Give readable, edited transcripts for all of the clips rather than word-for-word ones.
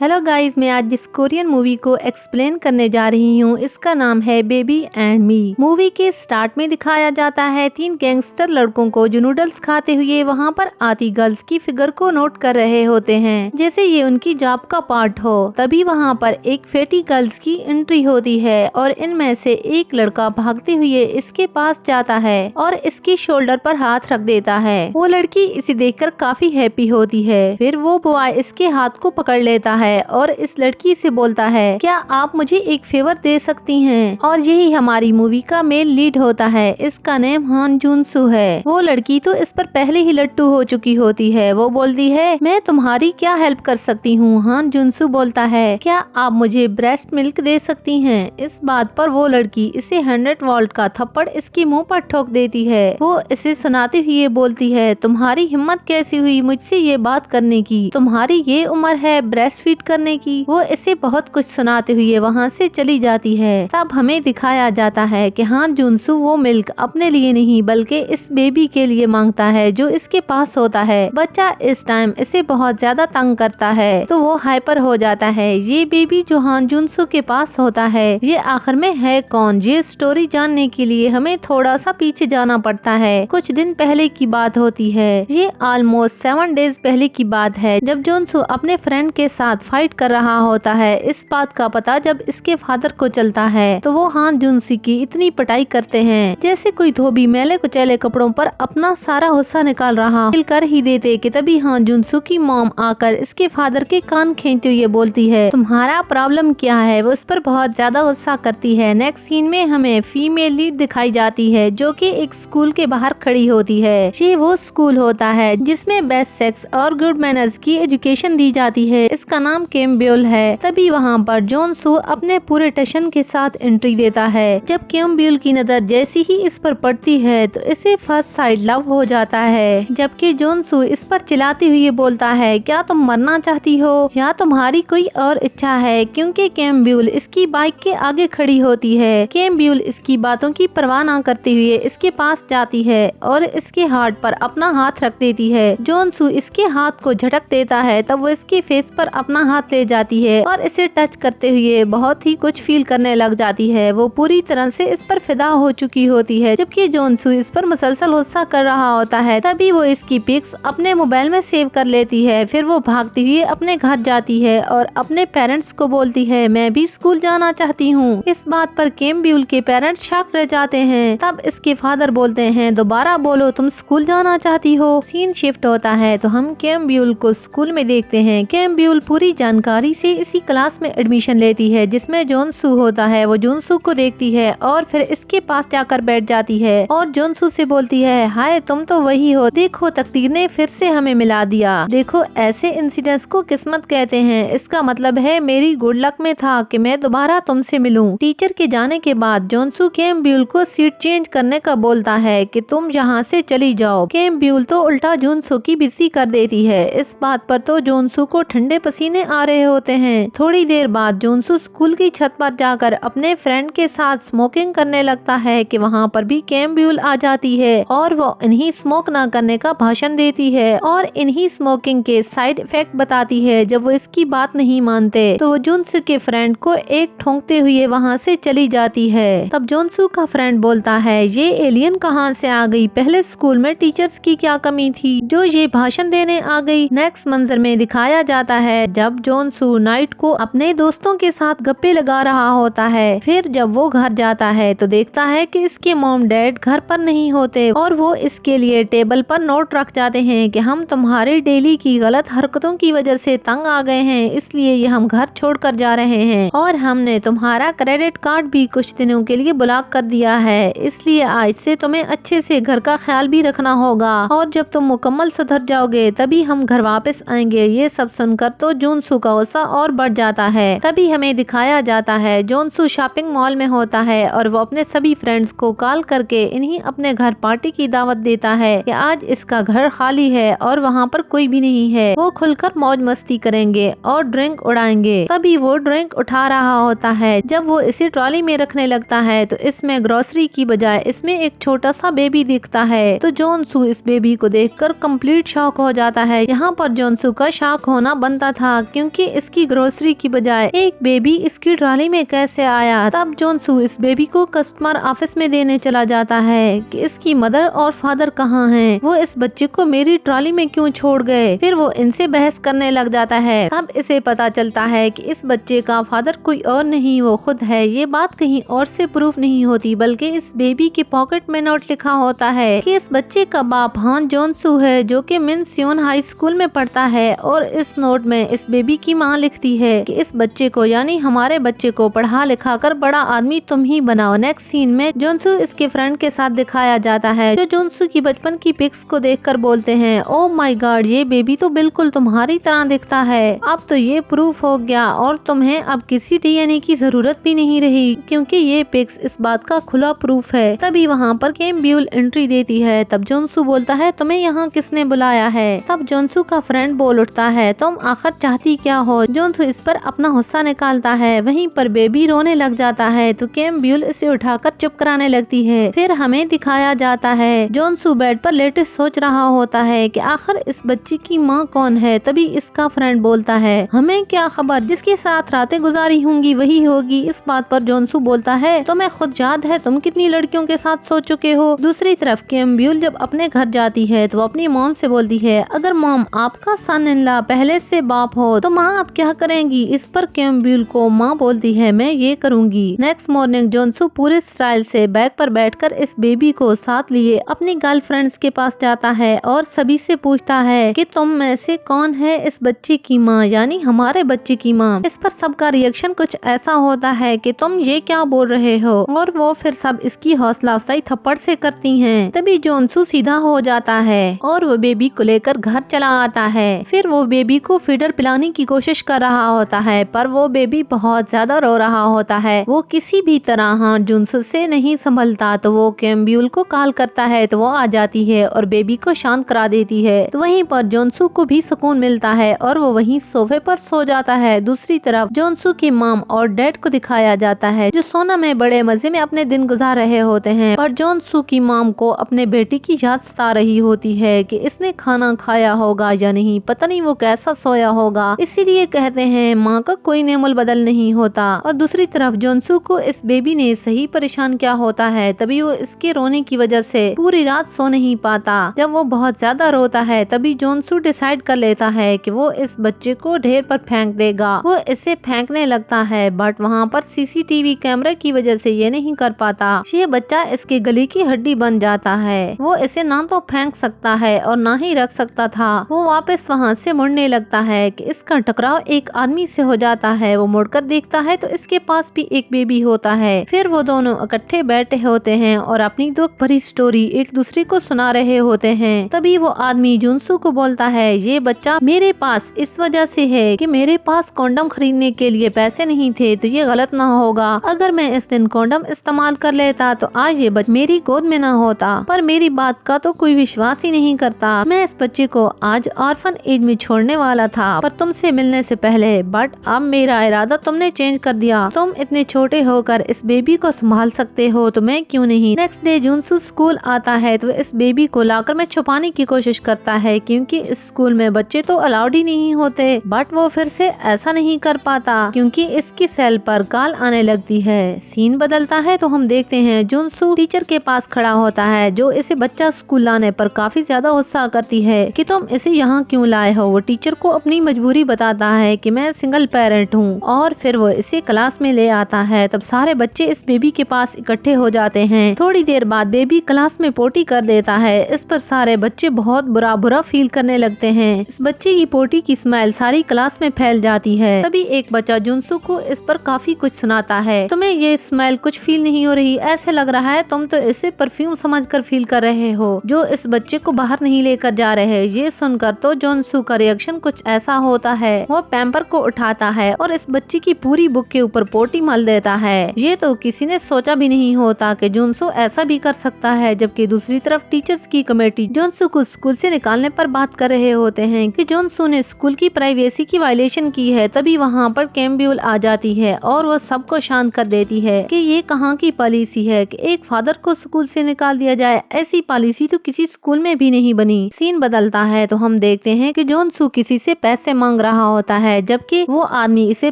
Hello guys, मैं आज जिस कोरियन मूवी को एक्सप्लेन करने जा रही हूँ इसका नाम है बेबी एंड मी। मूवी के स्टार्ट में दिखाया जाता है 3 गैंगस्टर लड़कों को जो नूडल्स खाते हुए वहाँ पर आती गर्ल्स की फिगर को नोट कर रहे होते हैं, जैसे ये उनकी जॉब का पार्ट हो। तभी वहाँ पर एक फेटी गर्ल्स की एंट्री होती है और इनमें से एक लड़का भागते हुए इसके पास जाता है और इसके शोल्डर पर हाथ रख देता है। वो लड़की इसे देखकर काफी हैप्पी होती है। फिर वो बॉय इसके हाथ को पकड़ लेता है और इस लड़की से बोलता है, क्या आप मुझे एक फेवर दे सकती हैं? और यही हमारी मूवी का मेन लीड होता है। इसका नेम हान जुन सू है। वो लड़की तो इस पर पहले ही लट्टू हो चुकी होती है। वो बोलती है, मैं तुम्हारी क्या हेल्प कर सकती हूँ? हान जुन सू बोलता है, क्या आप मुझे ब्रेस्ट मिल्क दे सकती हैं? इस बात पर वो लड़की इसे 100 वोल्ट का थप्पड़ इसके मुंह पर ठोक देती है। वो इसे सुनाते हुए बोलती है, तुम्हारी हिम्मत कैसी हुई मुझसे ये बात करने की? तुम्हारी ये उम्र है ब्रेस्ट फीड करने की? वो इसे बहुत कुछ सुनाते हुए वहाँ से चली जाती है। तब हमें दिखाया जाता है कि हान जुन सू वो मिल्क अपने लिए नहीं बल्कि इस बेबी के लिए मांगता है जो इसके पास होता है। बच्चा इस टाइम इसे बहुत ज्यादा तंग करता है तो वो हाइपर हो जाता है। ये बेबी जो हान जुन सू के पास होता है ये आखिर में है कौन? ये स्टोरी जानने के लिए हमें थोड़ा सा पीछे जाना पड़ता है। कुछ दिन पहले की बात होती है। ये ऑलमोस्ट 7 डेज पहले की बात है जब जुन सू अपने फ्रेंड के साथ फाइट कर रहा होता है। इस बात का पता जब इसके फादर को चलता है तो वो हान जुन सू की इतनी पिटाई करते हैं जैसे कोई धोबी मैले कुचैले कपड़ों पर अपना सारा गुस्सा निकाल रहा कर ही देते कि तभी हान जुन सू की मॉम आकर इसके फादर के कान खींचते हुए बोलती है, तुम्हारा प्रॉब्लम क्या है? वो उस पर बहुत ज्यादा गुस्सा करती है। नेक्स्ट सीन में हमें फीमेल लीड दिखाई जाती है जो कि एक स्कूल के बाहर खड़ी होती है। ये वो स्कूल होता है जिसमें बेस्ट सेक्स और गुड मैनर्स की एजुकेशन दी जाती है। इसका नाम केम्ब्यूल है। तभी वहाँ पर जॉन सू अपने पूरे टशन के साथ एंट्री देता है। जब केम्ब्यूल की नजर जैसी ही इस पर पड़ती है तो इसे फर्स्ट साइड लव हो जाता है। जबकि जॉन सू इस पर चिल्लाते हुए बोलता है, क्या तुम मरना चाहती हो या तुम्हारी कोई और इच्छा है? क्योंकि केम्ब्यूल इसकी बाइक के आगे खड़ी होती है। केम्ब्यूल इसकी बातों की परवाह न करते हुए इसके पास जाती है और इसके हार्ट पर अपना हाथ रख देती है। जॉन सू इसके हाथ को झटक देता है तब वो इसके फेस पर अपना हाथ ले जाती है और इसे टच करते हुए बहुत ही कुछ फील करने लग जाती है। वो पूरी तरह से इस पर फिदा हो चुकी होती है। जबकि जॉन सू इस पर मुसलसल गुस्सा कर रहा होता है। तभी वो इसकी पिक्स अपने मोबाइल में सेव कर लेती है। फिर वो भागती हुई अपने घर जाती है और अपने पेरेंट्स को बोलती है, मैं भी स्कूल जाना चाहती हूँ। इस बात पर केम्ब्यूल के पेरेंट्स शॉक रह जाते हैं। तब इसके फादर बोलते हैं, दोबारा बोलो, तुम स्कूल जाना चाहती हो? सीन शिफ्ट होता है तो हम केम्ब्यूल को स्कूल में देखते हैं। केम्ब्यूल पूरी जानकारी से इसी क्लास में एडमिशन लेती है जिसमें जॉन सू होता है। वो जॉन सू को देखती है और फिर इसके पास जाकर बैठ जाती है और जॉन सू से बोलती है, हाय तुम तो वही हो, देखो तकदीर ने फिर से हमें मिला दिया। देखो ऐसे इंसिडेंट्स को किस्मत कहते हैं। इसका मतलब है मेरी गुड लक में था कि मैं दोबारा तुमसे मिलूं। टीचर के जाने के बाद जॉन सू केम्ब्यूल को सीट चेंज करने का बोलता है कि तुम यहाँ से चली जाओ। केम्ब्यूल तो उल्टा जॉन सू की बेइज्जती कर देती है। इस बात पर तो जॉन सू को ठंडे पसीने आ रहे होते हैं। थोड़ी देर बाद जॉन सू स्कूल की छत पर जाकर अपने फ्रेंड के साथ स्मोकिंग करने लगता है कि वहाँ पर भी केम्ब्यूल आ जाती है और वो इन्हीं स्मोक ना करने का भाषण देती है और इन्हीं स्मोकिंग के साइड इफेक्ट बताती है। जब वो इसकी बात नहीं मानते तो वो जॉन सू के फ्रेंड को एक ठोंकते हुए वहाँ से चली जाती है। तब जॉन सू का फ्रेंड बोलता है, ये एलियन कहाँ से आ गई? पहले स्कूल में टीचर्स की क्या कमी थी जो ये भाषण देने आ गई? नेक्स्ट मंजर में दिखाया जाता है जब जॉन सू नाइट को अपने दोस्तों के साथ गप्पे लगा रहा होता है। फिर जब वो घर जाता है तो देखता है कि इसके मॉम डैड घर पर नहीं होते और वो इसके लिए टेबल पर नोट रख जाते हैं कि हम तुम्हारे डेली की गलत हरकतों की वजह से तंग आ गए हैं, इसलिए ये हम घर छोड़कर जा रहे हैं और हमने तुम्हारा क्रेडिट कार्ड भी कुछ दिनों के लिए ब्लॉक कर दिया है, इसलिए आज से तुम्हें अच्छे से घर का ख्याल भी रखना होगा और जब तुम मुकम्मल सुधर जाओगे तभी हम घर वापस आएंगे। ये सब सुनकर तो जॉन सू का गुस्सा और बढ़ जाता है। तभी हमें दिखाया जाता है जॉन सू शॉपिंग मॉल में होता है और वो अपने सभी फ्रेंड्स को कॉल करके इन्हीं अपने घर पार्टी की दावत देता है कि आज इसका घर खाली है और वहाँ पर कोई भी नहीं है। वो खुलकर मौज मस्ती करेंगे और ड्रिंक उड़ाएंगे। तभी वो ड्रिंक उठा रहा होता है। जब वो इसे ट्रॉली में रखने लगता है तो इसमें ग्रोसरी की बजाय इसमें एक छोटा सा बेबी दिखता है। तो जॉन सू इस बेबी को देखकर कंप्लीट शॉक हो जाता है। यहाँ पर जॉन सू का शॉक होना बनता था क्योंकि इसकी ग्रोसरी की बजाय एक बेबी इसकी ट्रॉली में कैसे आया। तब जोनसू इस बेबी को कस्टमर ऑफिस में देने चला जाता है कि इसकी मदर और फादर कहाँ हैं, वो इस बच्चे को मेरी ट्रॉली में क्यों छोड़ गए। फिर वो इनसे बहस करने लग जाता है। तब इसे पता चलता है कि इस बच्चे का फादर कोई और नहीं वो खुद है। ये बात कहीं और से प्रूफ नहीं होती बल्कि इस बेबी के पॉकेट में नोट लिखा होता है कि इस बच्चे का बाप हान जोनसू है जो कि मिनसियोन हाई स्कूल में पढ़ता है। और इस नोट में इस बेबी की माँ लिखती है कि इस बच्चे को यानी हमारे बच्चे को पढ़ा लिखा कर बड़ा आदमी तुम ही बनाओ। नेक्स्ट सीन में जोनसू इसके फ्रेंड के साथ दिखाया जाता है जो जोनसू की बचपन की पिक्स को देखकर बोलते हैं, ओ माय गॉड ये बेबी तो बिल्कुल तुम्हारी तरह दिखता है। अब तो ये प्रूफ हो गया और तुम्हें अब किसी डीएनए की जरूरत भी नहीं रही क्योंकि ये पिक्स इस बात का खुला प्रूफ है। तभी वहाँ पर केम ब्यूल एंट्री देती है। तब जोनसू बोलता है, तुम्हें यहाँ किसने बुलाया है। तब जोनसू का फ्रेंड बोल उठता है, तुम आखिर चाहती क्या हो। जोनसू इस पर अपना गुस्सा निकालता है। वहीं पर बेबी रोने लग जाता है तो केम ब्यूल इसे उठाकर चुप कराने लगती है। फिर हमें दिखाया जाता है जोनसू बेड पर लेटे सोच रहा होता है कि आखिर इस बच्ची की माँ कौन है। तभी इसका फ्रेंड बोलता है, हमें क्या खबर, जिसके साथ रातें गुजारी होंगी वही होगी। इस बात पर जोनसू बोलता है, तुम्हें खुद याद है तुम कितनी लड़कियों के साथ सो चुके हो। दूसरी तरफ केम ब्यूल जब अपने घर जाती है तो अपनी मॉम से बोलती है, अगर मॉम आपका सन इन लॉ पहले से बाप हो तो माँ आप क्या करेंगी। इस पर केम ब्यूल को माँ बोलती है, मैं ये करूँगी। नेक्स्ट मॉर्निंग जोनसू पूरे स्टाइल से बैग पर बैठकर इस बेबी को साथ लिए अपनी गर्लफ्रेंड्स के पास जाता है और सभी से पूछता है कि तुम में से कौन है इस बच्चे की माँ यानी हमारे बच्चे की माँ। इस पर सबका रिएक्शन कुछ ऐसा होता है कि तुम ये क्या बोल रहे हो और वो फिर सब इसकी हौसला अफजाई थप्पड़ से करती हैं। तभी जोनसू सीधा हो जाता है और वो बेबी को लेकर घर चला आता है। फिर वो बेबी को फीडर पिलाने की कोशिश कर रहा होता है पर वो बेबी बहुत ज्यादा रो रहा होता है। वो किसी भी तरह जोनसू से नहीं संभलता तो वो केम ब्यूल को कॉल करता है तो वो आ जाती है और बेबी को शांत करा देती है। तो वहीं पर जोनसू को भी सुकून मिलता है और वो वहीं सोफे पर सो जाता है। दूसरी तरफ जोनसू की मॉम और डैड को दिखाया जाता है जो सोना में बड़े मजे में अपने दिन गुजार रहे होते हैं। पर जोनसू की मॉम को अपने बेटी की याद सता रही होती है कि इसने खाना खाया होगा या नहीं, पता नहीं वो कैसा सोया होगा। इसीलिए कहते हैं माँ का कोई नेमुल बदल नहीं होता। और दूसरी तरफ जोनसू को इस बेबी ने सही परेशान किया होता है। तभी वो इसके रोने की वजह से पूरी रात सो नहीं पाता। जब वो बहुत ज्यादा रोता है तभी जोनसू डिसाइड कर लेता है कि वो इस बच्चे को ढेर पर फेंक देगा। वो इसे फेंकने लगता है बट वहाँ पर सीसीटीवी कैमरे की वजह से ये नहीं कर पाता। ये बच्चा इसके गले की हड्डी बन जाता है। वो इसे ना तो फेंक सकता है और ना ही रख सकता था। वो वापस वहाँ से मुड़ने लगता है कि इसका टकराव एक आदमी से हो जाता है। वो मुड़कर देखता है तो इसके पास भी एक बेबी होता है। फिर वो दोनों इकट्ठे बैठे होते हैं और अपनी दुख भरी स्टोरी एक दूसरे को सुना रहे होते हैं। तभी वो आदमी जोनसू को बोलता है, ये बच्चा मेरे पास इस वजह से है कि मेरे पास कॉन्डम खरीदने के लिए पैसे नहीं थे तो ये गलत ना होगा। अगर मैं इस दिन कॉन्डम इस्तेमाल कर लेता तो आज ये बच्चा मेरी गोद में ना होता। पर मेरी बात का तो कोई विश्वास ही नहीं करता। मैं इस बच्चे को आज ऑर्फन एज में छोड़ने वाला था पर तुमसे मिलने से पहले, बट अब मेरा इरादा तुमने चेंज कर दिया। तुम इतने छोटे होकर इस बेबी को संभाल सकते हो तो मैं क्यों नहीं। नेक्स्ट डे जोनसू स्कूल आता है तो इस बेबी को लाकर में छुपाने की कोशिश करता है क्योंकि इस स्कूल में बच्चे तो अलाउड ही नहीं होते। बट वो फिर से ऐसा नहीं कर पाता क्योंकि इसकी सेल पर कॉल आने लगती है। सीन बदलता है तो हम देखते हैं जोनसू टीचर के पास खड़ा होता है जो इसे बच्चा स्कूल लाने पर काफी ज्यादा गुस्सा करती है कि तुम इसे यहाँ क्यों लाए हो। वो टीचर को अपनी मजबूरी बताता है कि मैं सिंगल पेरेंट हूँ और फिर वो इसे क्लास में ले आता है। तब सारे बच्चे इस बेबी के पास इकट्ठे हो जाते हैं। थोड़ी देर बाद बेबी क्लास में पोटी कर देता है। इस पर सारे बच्चे बहुत बुरा फील करने लगते हैं। इस बच्चे की पोटी की स्मेल सारी क्लास में फैल जाती है। तभी एक बच्चा जोनसू को इस पर काफी कुछ सुनाता है। तुम्हें ये स्मेल कुछ फील नहीं हो रही, ऐसे लग रहा है तुम तो इसे परफ्यूम समझकर फील कर रहे हो जो इस बच्चे को बाहर नहीं लेकर जा रहे। ये सुनकर तो जोनसू का रिएक्शन कुछ ऐसा होता है। वो पैम्पर को उठाता है और इस बच्चे की पूरी बुक के ऊपर पोटी मल देता है। ये तो किसी ने सोचा भी नहीं होता कि जोनसू ऐसा भी कर सकता है। जबकि दूसरी तरफ टीचर्स की कमेटी जोनसू को स्कूल से निकालने पर बात कर रहे होते हैं कि जोनसू ने स्कूल की प्राइवेसी की वायलेशन की है। तभी वहाँ पर केम ब्यूल आ जाती है और वो सबको शांत कर देती है कि ये कहाँ की पॉलिसी है कि एक फादर को स्कूल से निकाल दिया जाए। ऐसी पॉलिसी तो किसी स्कूल में भी नहीं बनी। सीन बदलता है तो हम देखते हैं कि जोनसू किसी से पैसे मांग मांग रहा होता है, जबकि वो आदमी इसे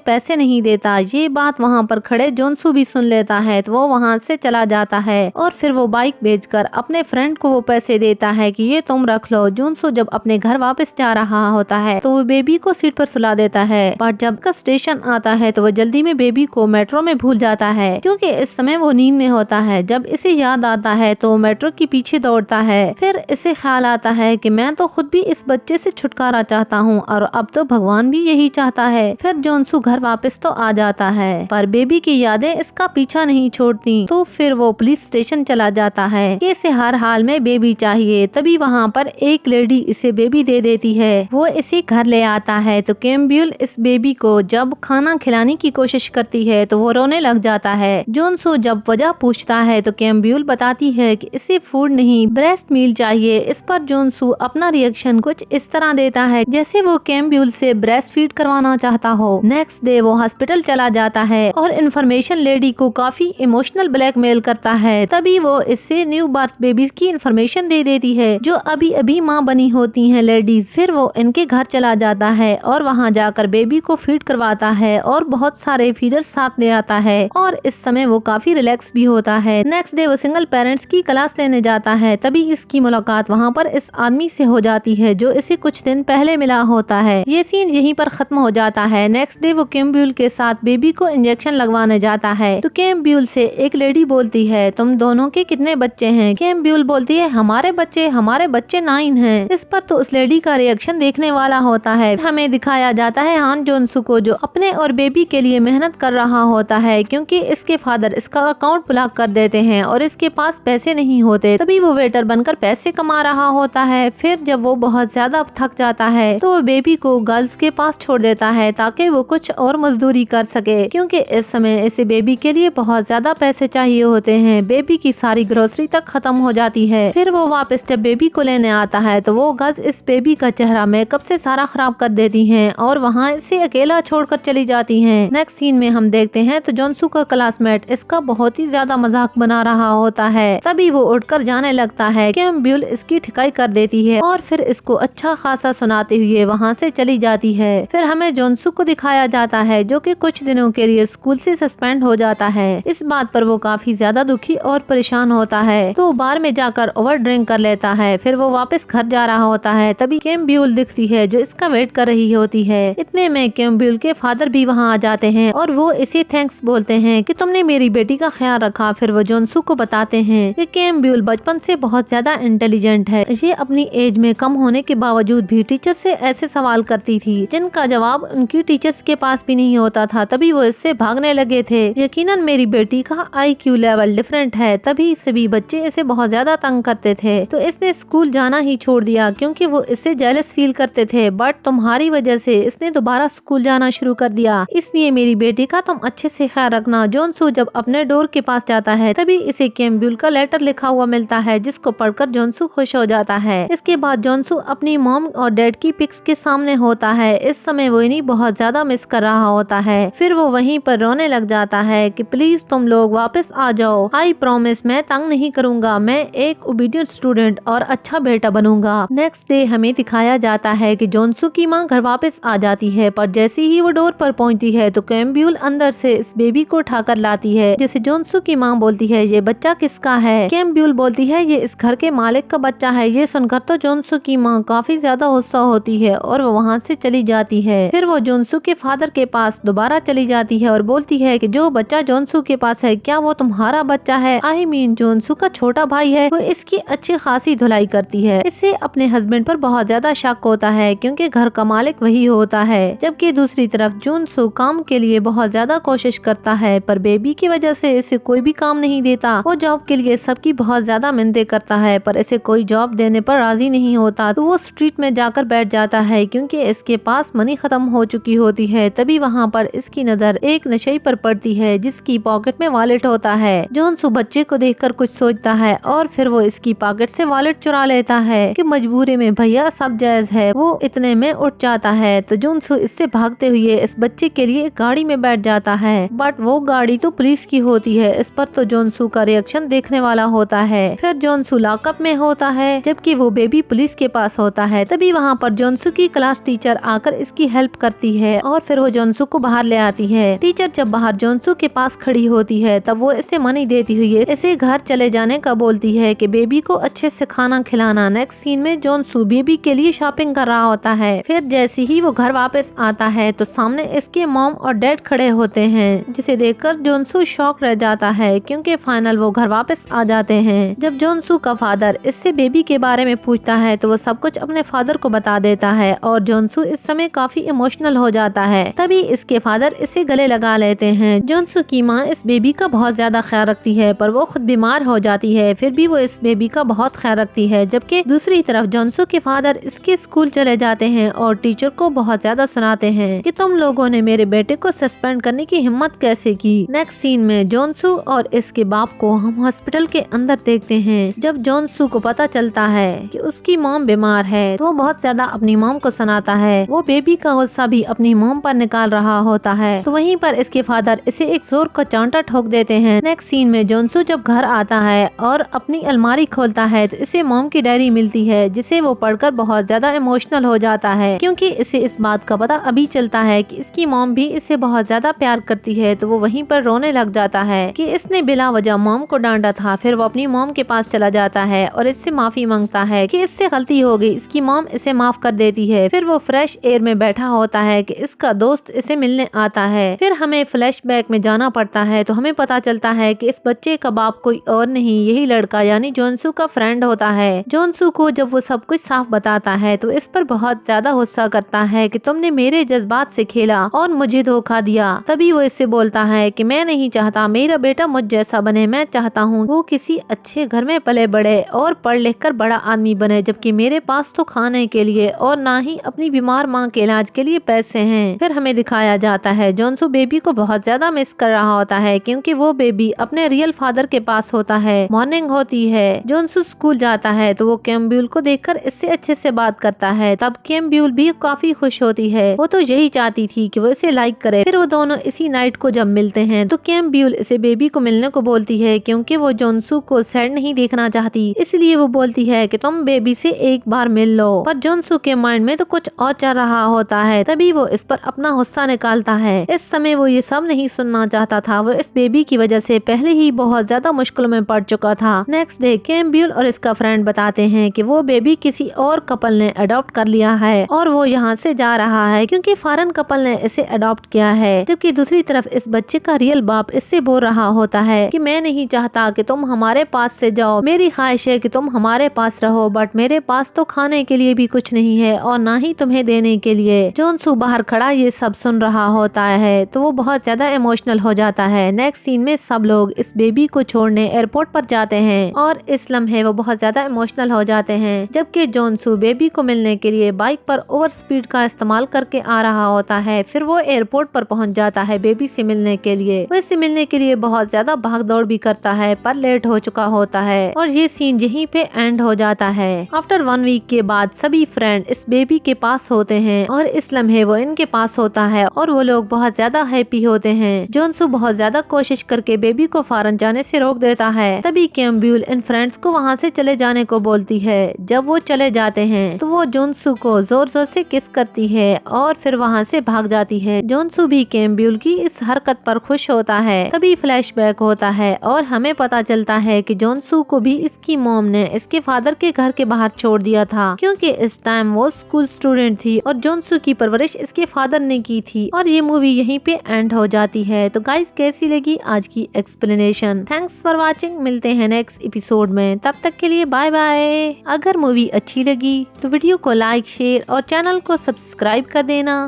पैसे नहीं देता। ये बात वहाँ पर खड़े जोनसू भी सुन लेता है, तो वो वहाँ से चला जाता है और फिर वो बाइक बेचकर अपने फ्रेंड को वो पैसे देता है कि ये तुम रख लो। जोनसू जब अपने घर वापस जा रहा होता है तो वो बेबी को सीट पर सुला देता है, पर जब का स्टेशन आता है तो वो जल्दी में बेबी को मेट्रो में भूल जाता है, क्योंकि इस समय वो नींद में होता है। जब इसे याद आता है तो मेट्रो के पीछे दौड़ता है। फिर इसे ख्याल आता है कि मैं तो खुद भी इस बच्चे से छुटकारा चाहता हूँ और अब तो भगवान भी यही चाहता है। फिर जोनसू घर वापस तो आ जाता है, पर बेबी की यादें इसका पीछा नहीं छोड़ती। तो फिर वो पुलिस स्टेशन चला जाता है कि इसे हर हाल में बेबी चाहिए। तभी वहाँ पर एक लेडी इसे बेबी दे देती है। वो इसे घर ले आता है तो कैम्ब्यूल इस बेबी को जब खाना खिलाने की कोशिश करती है तो वो रोने लग जाता है। जोनसू जब वजह पूछता है तो कैम्ब्यूल बताती है कि इसे फूड नहीं ब्रेस्ट मील चाहिए। इस पर जोनसू अपना रिएक्शन कुछ इस तरह देता है जैसे वो कैम्ब्यूल से ब्रेस्ट फीड करवाना चाहता हो। नेक्स्ट डे वो हॉस्पिटल चला जाता है और इन्फॉर्मेशन लेडी को काफी इमोशनल ब्लैकमेल करता है। तभी वो इससे न्यू बर्थ बेबीज की इन्फॉर्मेशन दे देती है जो अभी अभी माँ बनी होती हैं लेडीज। फिर वो इनके घर चला जाता है और वहाँ जाकर बेबी को फीड करवाता है और बहुत सारे फीडर्स साथ ले आता है और इस समय वो काफी रिलैक्स भी होता है। नेक्स्ट डे वो सिंगल पेरेंट्स की क्लास लेने जाता है। तभी इसकी मुलाकात वहाँ पर इस आदमी से हो जाती है जो इसे कुछ दिन पहले मिला होता है। ये सीन यहीं पर खत्म हो जाता है। नेक्स्ट डे वो कैम्ब्यूल के साथ बेबी को इंजेक्शन लगवाने जाता है तो कैम्ब्यूल से एक लेडी बोलती है तुम दोनों के कितने बच्चे हैं? कैम्ब्यूल बोलती है हमारे बच्चे 9 हैं। इस पर तो उस लेडी का रिएक्शन देखने वाला होता है। हमें दिखाया जाता है हान जोनसू को जो अपने और बेबी के लिए मेहनत कर रहा होता है, क्योंकि इसके फादर इसका अकाउंट ब्लॉक कर देते हैं और इसके पास पैसे नहीं होते। तभी वो वेटर बनकर पैसे कमा रहा होता है। फिर जब वो बहुत ज्यादा थक जाता है तो वो बेबी को गर्ल्स के पास छोड़ देता है ताकि वो कुछ और मजदूरी कर सके, क्योंकि इस समय इसे बेबी के लिए बहुत ज्यादा पैसे चाहिए होते हैं। बेबी की सारी ग्रोसरी तक खत्म हो जाती है। फिर वो वापस जब बेबी को लेने आता है तो वो गर्ल्स इस बेबी का चेहरा मेकअप से सारा खराब कर देती हैं और वहाँ इसे अकेला छोड़कर चली जाती हैं। नेक्स्ट सीन में हम देखते हैं तो जोनसू का क्लासमेट इसका बहुत ही ज्यादा मजाक बना रहा होता है। तभी वो उठकर जाने लगता है। कैम्ब्यूल इसकी ठिकाई कर देती है और फिर इसको अच्छा खासा सुनाते हुए वहाँ से चली जाती है। फिर हमें जोनसू को दिखाया जाता है जो कि कुछ दिनों के लिए स्कूल से सस्पेंड हो जाता है। इस बात पर वो काफी ज्यादा दुखी और परेशान होता है तो बार में जाकर ओवर ड्रिंक कर लेता है। फिर वो वापस घर जा रहा होता है। तभी कैम्ब्यूल दिखती है जो इसका वेट कर रही होती है। इतने में कैम्ब्यूल के फादर भी वहाँ आ जाते हैं और वो इसे थैंक्स बोलते हैं कि तुमने मेरी बेटी का ख्याल रखा। फिर वो जोनसू को बताते हैं कि कैम्ब्यूल बचपन से बहुत ज्यादा इंटेलिजेंट है। ये अपनी एज में कम होने के बावजूद भी टीचर से ऐसे सवाल करती थी जिनका जवाब उनकी टीचर्स के पास भी नहीं होता था। तभी वो इससे भागने लगे थे। यकीनन मेरी बेटी का IQ लेवल डिफरेंट है। तभी सभी बच्चे इसे बहुत ज्यादा तंग करते थे तो इसने स्कूल जाना ही छोड़ दिया क्योंकि वो इससे जेलस फील करते थे। बट तुम्हारी वजह से इसने दोबारा स्कूल जाना शुरू कर दिया, इसलिए मेरी बेटी का तुम अच्छे से ख्याल रखना। जोनसू जब अपने डोर के पास जाता है तभी इसे कैम्ब्यूल का लेटर लिखा हुआ मिलता है जिसको पढ़कर जोनसू खुश हो जाता है। इसके बाद जोनसू अपनी मॉम और डैड की पिक्स के सामने होता है। इस समय वो इन्हीं बहुत ज्यादा मिस कर रहा होता है। फिर वो वहीं पर रोने लग जाता है कि प्लीज तुम लोग वापस आ जाओ। आई प्रॉमिस मैं तंग नहीं करूंगा। मैं एक ओबीडिएंट स्टूडेंट और अच्छा बेटा बनूंगा। नेक्स्ट डे हमें दिखाया जाता है कि जोनसू की माँ घर वापस आ जाती है, पर जैसे ही वो डोर पर पहुंचती है तो कैम्ब्यूल अंदर से इस बेबी को उठाकर लाती है। जैसे जोनसू की माँ बोलती है ये बच्चा किसका है? कैम्ब्यूल बोलती है ये इस घर के मालिक का बच्चा है। ये सुनकर तो जोनसू की माँ काफी ज्यादा गुस्सा होती है और वो वहाँ से चली जाती है। फिर वो जोनसू के फादर के पास दोबारा चली जाती है और बोलती है कि जो बच्चा जोनसू के पास है क्या वो तुम्हारा बच्चा है? आई मीन जोनसू का छोटा भाई है। वो इसकी अच्छी खासी धुलाई करती है। इससे अपने हस्बैंड पर बहुत ज्यादा शक होता है क्योंकि घर का मालिक वही होता है। जबकि दूसरी तरफ जोनसू काम के लिए बहुत ज्यादा कोशिश करता है पर बेबी की वजह से इसे कोई भी काम नहीं देता। वो जॉब के लिए सबकी बहुत ज्यादा मिन्नतें करता है पर इसे कोई जॉब देने पर राजी नहीं होता तो वो स्ट्रीट में जाकर बैठ जाता है क्योंकि इसके पास मनी खत्म हो चुकी होती है। तभी वहाँ पर इसकी नजर एक नशे पर पड़ती है जिसकी पॉकेट में वॉलेट होता है। जोनसू बच्चे को देखकर कुछ सोचता है और फिर वो इसकी पॉकेट से वॉलेट चुरा लेता है कि मजबूरी में भैया सब जायज है। वो इतने में उठ जाता है तो जोनसू इससे भागते हुए इस बच्चे के लिए गाड़ी में बैठ जाता है बट वो गाड़ी तो पुलिस की होती है। इस पर तो जोनसू का रिएक्शन देखने वाला होता है। फिर जोनसू लॉकअप में होता है जबकि वो बेबी पुलिस के पास होता है। तभी वहाँ पर जोनसू की क्लास टीचर टीचर आकर इसकी हेल्प करती है और फिर वो जोनसू को बाहर ले आती है। टीचर जब बाहर जोनसू के पास खड़ी होती है तब वो इसे मनी देती हुई इसे घर चले जाने का बोलती है कि बेबी को अच्छे से खाना खिलाना। नेक्स्ट सीन में जोनसू बेबी के लिए शॉपिंग कर रहा होता है। फिर जैसे ही वो घर वापस आता है तो सामने इसके मॉम और डैड खड़े होते हैं, जिसे देखकर जोनसू शॉक रह जाता है क्योंकि फाइनल वो घर वापस आ जाते हैं। जब जोनसू का फादर इससे बेबी के बारे में पूछता है तो वो सब कुछ अपने फादर को बता देता है और जोनसू इस समय काफी इमोशनल हो जाता है। तभी इसके फादर इसे गले लगा लेते हैं। जोनसू की माँ इस बेबी का बहुत ज्यादा ख्याल रखती है पर वो खुद बीमार हो जाती है, फिर भी वो इस बेबी का बहुत ख्याल रखती है। जबकि दूसरी तरफ जोनसू के फादर इसके स्कूल चले जाते हैं और टीचर को बहुत ज्यादा सुनाते हैं कि तुम लोगों ने मेरे बेटे को सस्पेंड करने की हिम्मत कैसे की। नेक्स्ट सीन में जोनसू और इसके बाप को हम हॉस्पिटल के अंदर देखते हैं। जब जोनसू को पता चलता है कि उसकी मॉम बीमार है तो वो बहुत ज्यादा अपनी मॉम को सुनाता है। वो बेबी का गुस्सा भी अपनी मॉम पर निकाल रहा होता है तो वहीं पर इसके फादर इसे एक जोर का चांटा ठोक देते हैं। नेक्स्ट सीन में जोनसू जब घर आता है और अपनी अलमारी खोलता है तो इसे मॉम की डायरी मिलती है, जिसे वो पढ़कर बहुत ज्यादा इमोशनल हो जाता है क्योंकि इसे इस बात का पता अभी चलता है कि इसकी मॉम भी इससे बहुत ज्यादा प्यार करती है। तो वो वहीं पर रोने लग जाता है कि इसने बिला वजह मॉम को डांटा था। फिर वो अपनी मॉम के पास चला जाता है और इससे माफी मांगता है कि इससे गलती हो गई। इसकी मॉम इसे माफ कर देती है। फिर वो फ्रेश एयर में बैठा होता है कि इसका दोस्त इसे मिलने आता है। फिर हमें फ्लैशबैक में जाना पड़ता है तो हमें पता चलता है कि इस बच्चे का बाप कोई और नहीं, यही लड़का यानी जोनसू का फ्रेंड होता है। जोनसू को जब वो सब कुछ साफ बताता है तो इस पर बहुत ज्यादा गुस्सा करता है कि तुमने मेरे जज्बात से खेला और मुझे धोखा दिया। तभी वो इससे बोलता है कि मैं नहीं चाहता मेरा बेटा मुझ जैसा बने, मैं चाहता हूँ वो किसी अच्छे घर में पले बढ़े और पढ़ लिख कर बड़ा आदमी बने, जबकि मेरे पास तो खाने के लिए और ना ही अपनी बीमार माँ के इलाज के लिए पैसे हैं। फिर हमें दिखाया जाता है जोनसू बेबी को बहुत ज्यादा मिस कर रहा होता है क्योंकि वो बेबी अपने रियल फादर के पास होता है। मॉर्निंग होती है, जोनसू स्कूल जाता है तो वो कैम्ब्यूल को देखकर इससे अच्छे से बात करता है। तब कैम्ब्यूल भी काफी खुश होती है, वो तो यही चाहती थी कि वो इसे लाइक करे। फिर वो दोनों इसी नाइट को जब मिलते हैं तो कैम्ब्यूल इसे बेबी को मिलने को बोलती है क्योंकि वो जोनसू को सैड नहीं देखना चाहती, इसलिए वो बोलती है कि तुम बेबी से एक बार मिल लो। पर जोनसू के माइंड में तो कुछ और चल रहा होता है। तभी वो इस पर अपना गुस्सा निकालता है। इस समय वो ये सब नहीं सुनना चाहता था, वो इस बेबी की वजह से पहले ही बहुत ज्यादा मुश्किलों में पड़ चुका था। नेक्स्ट डे कैम्ब्यूल और इसका फ्रेंड बताते हैं कि वो बेबी किसी और कपल ने अडॉप्ट कर लिया है और वो यहाँ से जा रहा है क्योंकि फॉरेन कपल ने इसे अडॉप्ट किया है। जबकि दूसरी तरफ इस बच्चे का रियल बाप इससे बोल रहा होता है कि मैं नहीं चाहता कि तुम हमारे पास से जाओ, मेरी ख्वाहिश है कि तुम हमारे पास रहो, बट मेरे पास तो खाने के लिए भी कुछ नहीं है और ना ही तुम्हें देने के लिए। जोनसू बाहर खड़ा ये सब सुन रहा होता है तो वो बहुत ज्यादा इमोशनल हो जाता है। नेक्स्ट सीन में सब लोग इस बेबी को छोड़ने एयरपोर्ट पर जाते हैं और इस लम्हे वो बहुत ज्यादा इमोशनल हो जाते हैं। जबकि जोनसू बेबी को मिलने के लिए बाइक पर ओवर स्पीड का इस्तेमाल करके आ रहा होता है। फिर वो एयरपोर्ट पर पहुंच जाता है बेबी से मिलने के लिए। वो इससे मिलने के लिए बहुत ज्यादा भाग दौड़ भी करता है पर लेट हो चुका होता है और ये सीन यहीं पे एंड हो जाता है। आफ्टर 1 वीक के बाद सभी फ्रेंड इस बेबी के पास होते हैं और इस लम्हे वो इनके पास होता है और वो लोग बहुत ज्यादा हैप्पी होते हैं। जोनसू बहुत ज्यादा कोशिश करके बेबी को फॉरेन जाने से रोक देता है। तभी कैम्ब्यूल इन फ्रेंड्स को वहाँ से चले जाने को बोलती है। जब वो चले जाते हैं तो वो जोनसू को जोर जोर से किस करती है और फिर वहाँ से भाग जाती है। जोनसू भी कैम्ब्यूल की इस हरकत पर खुश होता है। तभी फ्लैशबैक होता है और हमें पता चलता है कि जोनसू को भी इसकी मॉम ने इसके फादर के घर के बाहर छोड़ दिया था क्योंकि इस टाइम वो स्कूल स्टूडेंट थी और जोनसू की परवरिश इसके फादर ने की थी। और ये मूवी यहीं पे एंड हो जाती है। तो गाइस कैसी लगी आज की एक्सप्लेनेशन? Thanks for watching. मिलते हैं नेक्स्ट एपिसोड में, तब तक के लिए बाय बाय। अगर मूवी अच्छी लगी तो वीडियो को लाइक शेयर और चैनल को सब्सक्राइब कर देना।